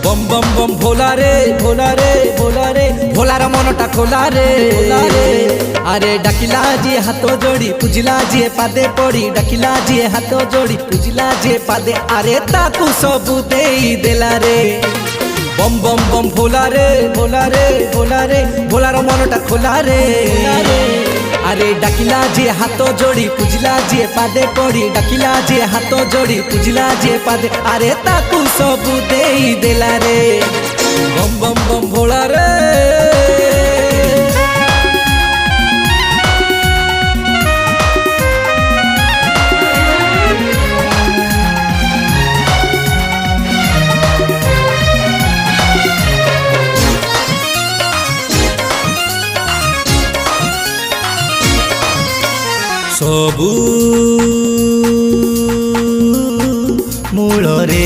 बम बम बम भोला रे भोला रे भोला रे भोलार मनटा खोला रे अरे डाकिला जी हाथ जोड़ी पूजिला जी पादे पड़ी डाकिला जी हाथ जोड़ी पूजिला जी पादे अरे ताकू सबू देई देला रे बम बम बम भोला रे भोला रे भोला रे भोलार मनटा खोला रे अरे डाकिला जी हाथ जोड़ी पूजिला जी पादे पड़ी डाकिला जी हाथ जोड़ी पूजिला जी पादे अरे ताकू सबू देई देला रे बम बम बम भोला रे सबू मूल रे